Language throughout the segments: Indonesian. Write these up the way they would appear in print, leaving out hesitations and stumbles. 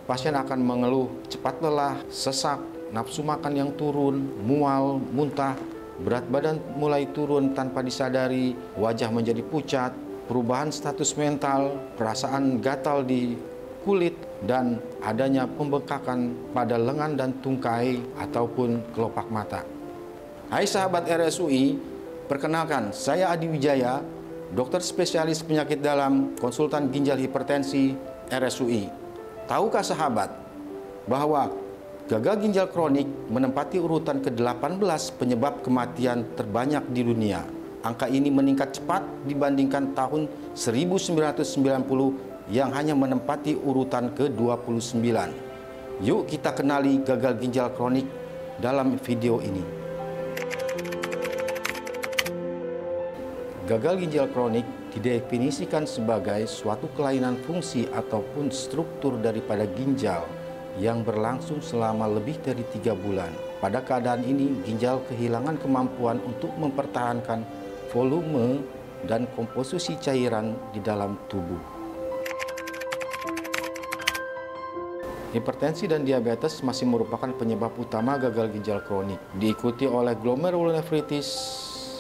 Pasien akan mengeluh cepat lelah, sesak, nafsu makan yang turun, mual, muntah, berat badan mulai turun tanpa disadari, wajah menjadi pucat, perubahan status mental, perasaan gatal di kulit, dan adanya pembengkakan pada lengan dan tungkai ataupun kelopak mata. Hai sahabat RSUI, perkenalkan saya Adi Wijaya, dokter spesialis penyakit dalam, konsultan ginjal hipertensi RSUI. Tahukah sahabat bahwa gagal ginjal kronik menempati urutan ke-18 penyebab kematian terbanyak di dunia. Angka ini meningkat cepat dibandingkan tahun 1990 yang hanya menempati urutan ke-29. Yuk kita kenali gagal ginjal kronik dalam video ini. Gagal ginjal kronik didefinisikan sebagai suatu kelainan fungsi ataupun struktur daripada ginjal yang berlangsung selama lebih dari 3 bulan. Pada keadaan ini, ginjal kehilangan kemampuan untuk mempertahankan volume dan komposisi cairan di dalam tubuh. Hipertensi dan diabetes masih merupakan penyebab utama gagal ginjal kronik, diikuti oleh glomerulonefritis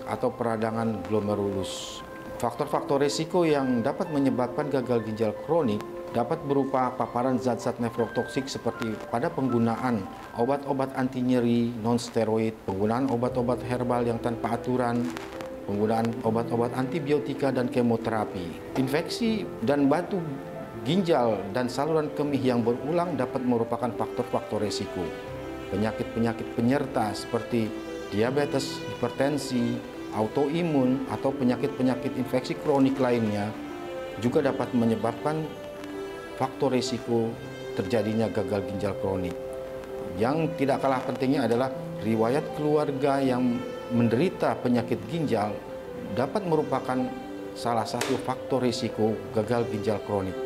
atau peradangan glomerulus. Faktor-faktor risiko yang dapat menyebabkan gagal ginjal kronik dapat berupa paparan zat-zat nefrotoksik seperti pada penggunaan obat-obat anti nyeri non-steroid, penggunaan obat-obat herbal yang tanpa aturan, penggunaan obat-obat antibiotika dan kemoterapi. Infeksi dan batu ginjal dan saluran kemih yang berulang dapat merupakan faktor-faktor risiko. Penyakit-penyakit penyerta seperti diabetes, hipertensi, autoimun, atau penyakit-penyakit infeksi kronik lainnya juga dapat menyebabkan faktor risiko terjadinya gagal ginjal kronik. Yang tidak kalah pentingnya adalah riwayat keluarga yang menderita penyakit ginjal dapat merupakan salah satu faktor risiko gagal ginjal kronik.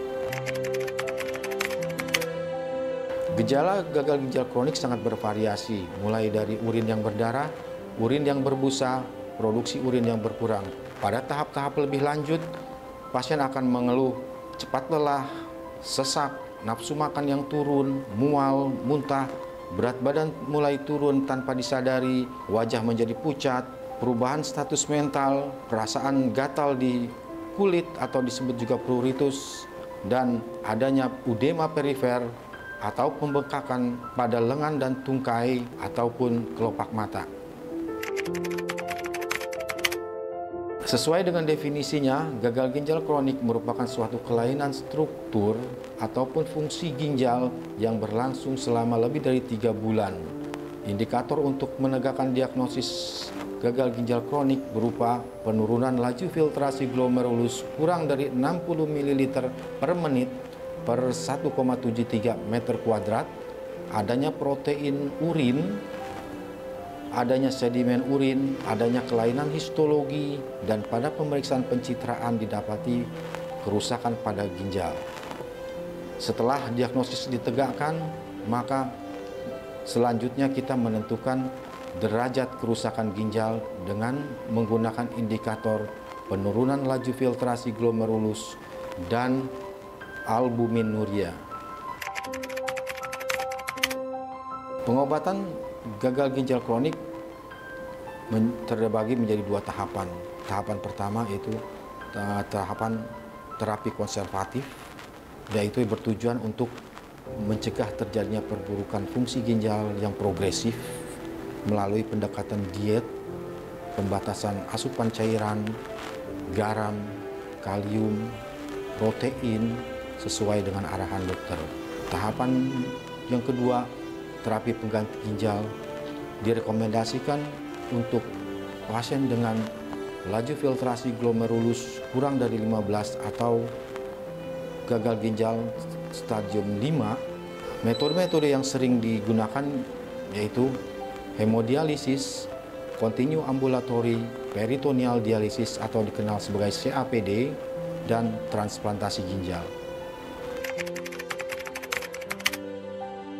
Gejala gagal ginjal kronik sangat bervariasi, mulai dari urin yang berdarah, urin yang berbusa, produksi urin yang berkurang. Pada tahap-tahap lebih lanjut, pasien akan mengeluh cepat lelah, sesak, nafsu makan yang turun, mual, muntah, berat badan mulai turun tanpa disadari, wajah menjadi pucat, perubahan status mental, perasaan gatal di kulit atau disebut juga pruritus, dan adanya edema perifer atau pembengkakan pada lengan dan tungkai ataupun kelopak mata. Sesuai dengan definisinya, gagal ginjal kronik merupakan suatu kelainan struktur ataupun fungsi ginjal yang berlangsung selama lebih dari 3 bulan. Indikator untuk menegakkan diagnosis gagal ginjal kronik berupa penurunan laju filtrasi glomerulus kurang dari 60 ml per menit per 1,73 meter kuadrat, adanya protein urin, adanya sedimen urin, adanya kelainan histologi, dan pada pemeriksaan pencitraan didapati kerusakan pada ginjal. Setelah diagnosis ditegakkan, maka selanjutnya kita menentukan derajat kerusakan ginjal dengan menggunakan indikator penurunan laju filtrasi glomerulus dan albuminuria. Pengobatan gagal ginjal kronik terbagi menjadi 2 tahapan. Tahapan pertama yaitu tahapan terapi konservatif, yaitu bertujuan untuk mencegah terjadinya perburukan fungsi ginjal yang progresif melalui pendekatan diet, pembatasan asupan cairan, garam, kalium, protein sesuai dengan arahan dokter. Tahapan yang kedua, terapi pengganti ginjal, direkomendasikan untuk pasien dengan laju filtrasi glomerulus kurang dari 15 atau gagal ginjal stadium 5. Metode-metode yang sering digunakan yaitu hemodialisis, continue ambulatory peritoneal dialisis atau dikenal sebagai CAPD, dan transplantasi ginjal.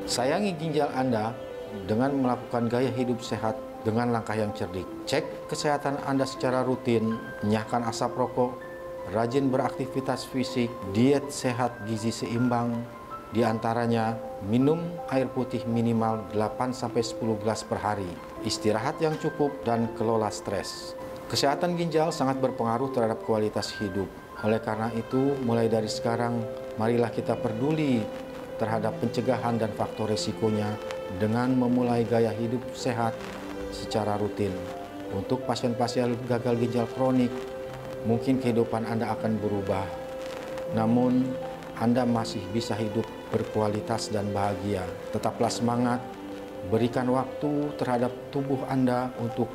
Sayangi ginjal Anda dengan melakukan gaya hidup sehat dengan langkah yang cerdik. Cek kesehatan Anda secara rutin, nyahkan asap rokok, rajin beraktivitas fisik, diet sehat gizi seimbang, Di antaranya, minum air putih minimal 8-10 gelas per hari, istirahat yang cukup, dan kelola stres. Kesehatan ginjal sangat berpengaruh terhadap kualitas hidup. Oleh karena itu, mulai dari sekarang, marilah kita peduli terhadap pencegahan dan faktor risikonya dengan memulai gaya hidup sehat secara rutin. Untuk pasien-pasien gagal ginjal kronik, mungkin kehidupan Anda akan berubah. Namun, Anda masih bisa hidup berkualitas dan bahagia. Tetaplah semangat, berikan waktu terhadap tubuh Anda untuk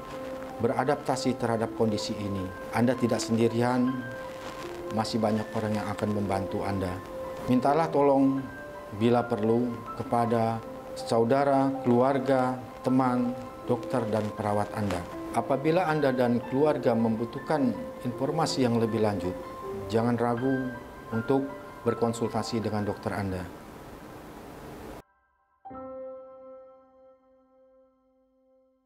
beradaptasi terhadap kondisi ini. Anda tidak sendirian, masih banyak orang yang akan membantu Anda. Mintalah tolong bila perlu kepada saudara, keluarga, teman, dokter, dan perawat Anda. Apabila Anda dan keluarga membutuhkan informasi yang lebih lanjut, jangan ragu untuk berkonsultasi dengan dokter Anda.